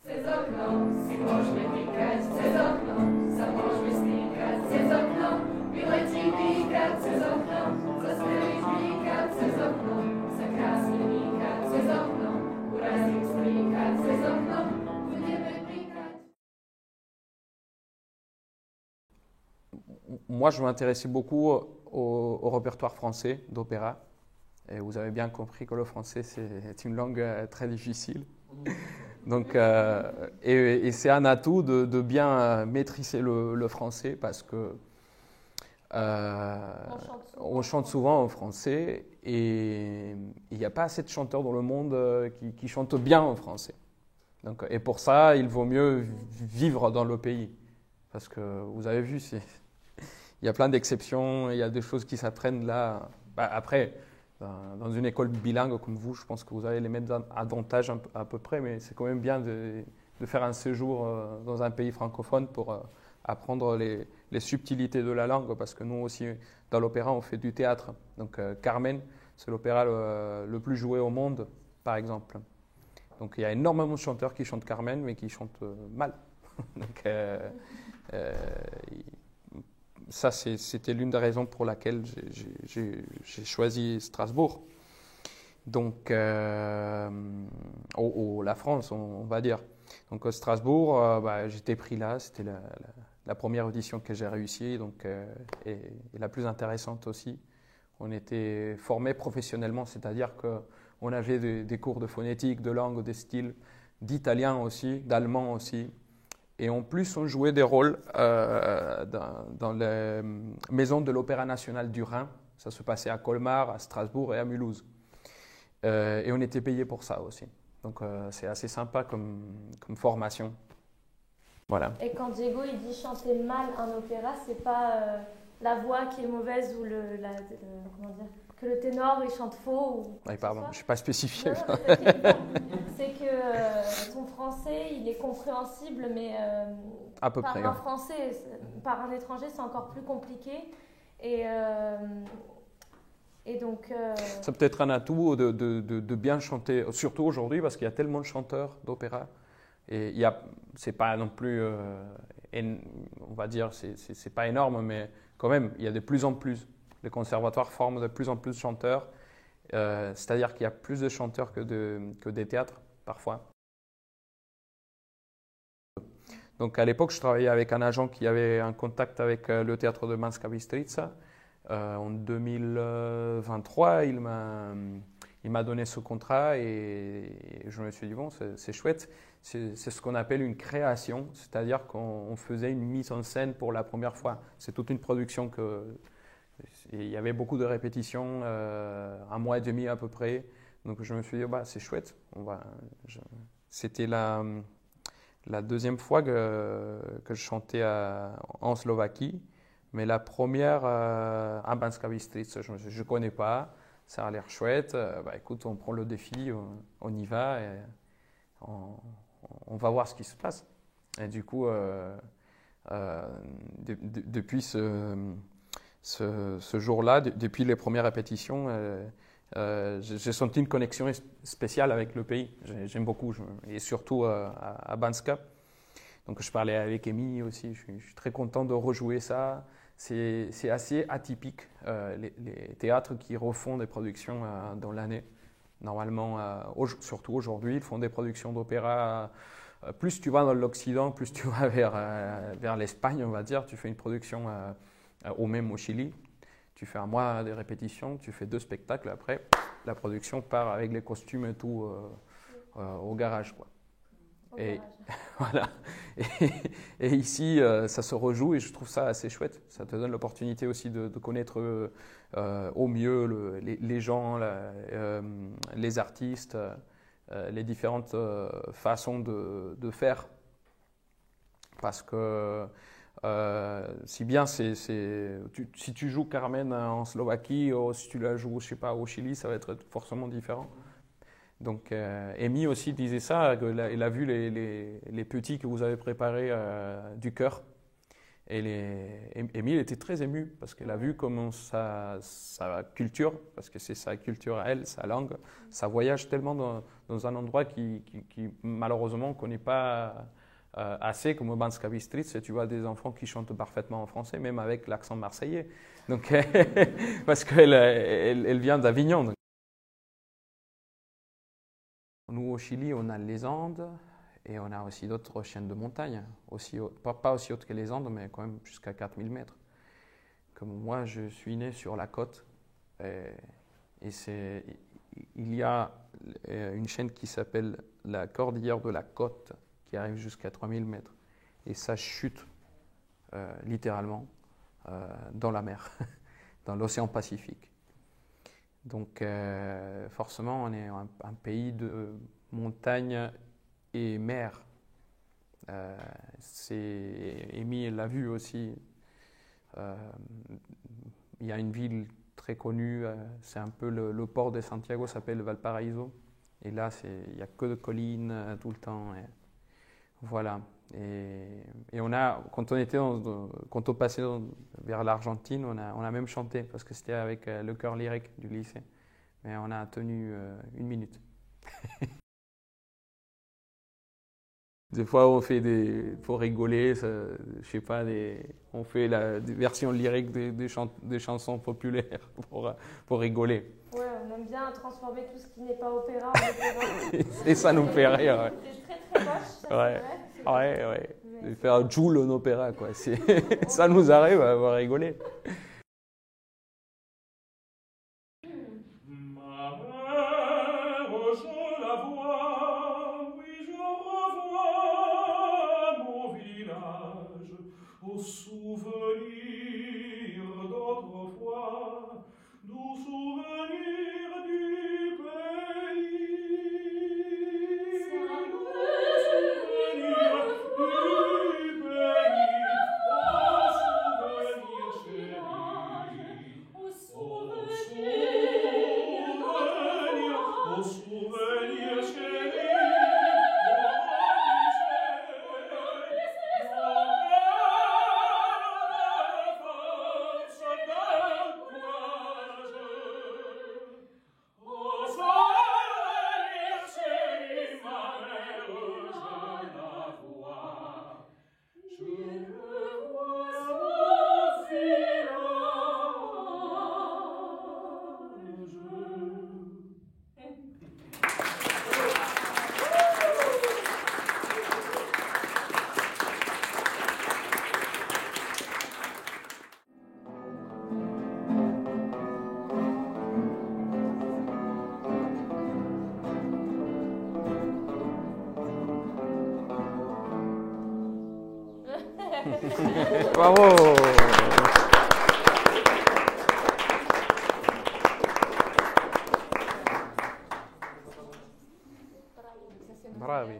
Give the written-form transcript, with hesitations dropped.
Przez okno, możemy pikać przez okno, możemy spikać przez okno, wyleci pikać przez okno, zaskryć pikać przez okno, zakrasny pikać przez okno, uraznik spikać przez okno, będziemy pikać. Moi, je m'intéressais beaucoup au répertoire français d'opéra. Et vous avez bien compris que le français, c'est une langue très difficile. Donc, et c'est un atout de bien maîtriser le français parce que on chante souvent en français et il n'y a pas assez de chanteurs dans le monde qui chantent bien en français. Donc, et pour ça, il vaut mieux vivre dans le pays. Parce que vous avez vu, il y a plein d'exceptions, il y a des choses qui s'apprennent là. Bah, après, dans une école bilingue comme vous, je pense que vous avez les mêmes avantages à peu près, mais c'est quand même bien de faire un séjour dans un pays francophone pour apprendre les subtilités de la langue, parce que nous aussi, dans l'opéra, on fait du théâtre. Donc Carmen, c'est l'opéra le plus joué au monde, par exemple. Donc il y a énormément de chanteurs qui chantent Carmen, mais qui chantent mal. Donc, ça, c'était l'une des raisons pour laquelle j'ai choisi Strasbourg. Donc, la France, on va dire. Donc, Strasbourg, j'étais pris là. C'était la première audition que j'ai réussi, donc, et la plus intéressante aussi. On était formés professionnellement, c'est-à-dire qu'on avait des cours de phonétique, de langue, de style, d'italien aussi, d'allemand aussi. Et en plus, on jouait des rôles dans les maisons de l'Opéra national du Rhin. Ça se passait à Colmar, à Strasbourg et à Mulhouse. Et on était payé pour ça aussi. Donc, c'est assez sympa comme formation. Voilà. Et quand Diego il dit chanter mal un opéra, c'est pas la voix qui est mauvaise ou comment dire, que le ténor il chante faux ou Oui, pardon, je ne suis pas spécifié. Non, c'est que ton français il est compréhensible, mais à peu par près, un ouais. français, par un étranger, c'est encore plus compliqué. Et donc. C'est peut-être un atout de bien chanter, surtout aujourd'hui, parce qu'il y a tellement de chanteurs d'opéra. Et c'est pas non plus, on va dire, c'est pas énorme, mais quand même, il y a de plus en plus. Les conservatoires forment de plus en plus de chanteurs. C'est-à-dire qu'il y a plus de chanteurs que des théâtres, parfois. Donc à l'époque, je travaillais avec un agent qui avait un contact avec le théâtre de Banská Bystrica. En 2023, il m'a donné ce contrat et je me suis dit, bon, c'est chouette. C'est ce qu'on appelle une création, c'est-à-dire qu'on faisait une mise en scène pour la première fois. C'est toute une production il y avait beaucoup de répétitions, un mois et demi à peu près. Donc je me suis dit, c'est chouette. C'était la deuxième fois que je chantais en Slovaquie, mais la première à Banská Bystrica, je ne connais pas, ça a l'air chouette. Écoute, on prend le défi, on y va et on va voir ce qui se passe. Et du coup, depuis ce jour-là, depuis les premières répétitions, j'ai senti une connexion spéciale avec le pays. J'aime beaucoup, et surtout à Banská. Donc je parlais avec Amy aussi, je suis très content de rejouer ça. C'est assez atypique, les théâtres qui refont des productions dans l'année. Normalement, surtout aujourd'hui, ils font des productions d'opéra. Plus tu vas dans l'Occident, plus tu vas vers l'Espagne, on va dire. Tu fais une production même au Chili. Tu fais un mois de répétition, tu fais 2 spectacles. Après, la production part avec les costumes et tout au garage, quoi. Et voilà. Et ici, ça se rejoue et je trouve ça assez chouette. Ça te donne l'opportunité aussi de connaître au mieux les gens, les artistes, les différentes façons de faire. Parce que si bien si tu joues Carmen en Slovaquie ou si tu la joues, je sais pas, au Chili, ça va être forcément différent. Donc, Amy aussi disait ça, qu'elle a vu les petits que vous avez préparés du chœur. Et Émile était très émue parce qu'elle a vu comment sa culture, parce que c'est sa culture à elle, sa langue, ça voyage tellement dans un endroit qui malheureusement on ne connaît pas assez, comme au Banska Bystrica. Tu vois des enfants qui chantent parfaitement en français, même avec l'accent marseillais. Donc, parce qu'elle vient d'Avignon. Nous, au Chili, on a les Andes. Et on a aussi d'autres chaînes de montagne, pas aussi hautes que les Andes, mais quand même jusqu'à 4000 mètres. Comme moi, je suis né sur la côte. Il y a une chaîne qui s'appelle la Cordillère de la Côte, qui arrive jusqu'à 3000 mètres. Et ça chute littéralement dans la mer, dans l'océan Pacifique. Donc forcément, on est un pays de montagne et mer. Amy l'a vu aussi. Il y a une ville très connue, c'est un peu le port de Santiago, s'appelle Valparaíso. Et là, il n'y a que de collines tout le temps. Et voilà. Et on a, quand on passait vers l'Argentine, on a même chanté, parce que c'était avec le chœur lyrique du lycée. Mais on a tenu 1 minute. Des fois, on fait pour rigoler, je sais pas, on fait des versions lyriques des chansons populaires pour rigoler. Ouais, on aime bien transformer tout ce qui n'est pas opéra en opéra. Et ça nous fait rire. Ouais. C'est très très moche, ça Ouais. c'est vrai. Ouais. De faire Joule en opéra, quoi. Ça nous arrive à rigoler. Au souvenir d'autrefois, doux souvenir du pays. Souvenir du pays, au souvenir chéri. Bravo. Bravi.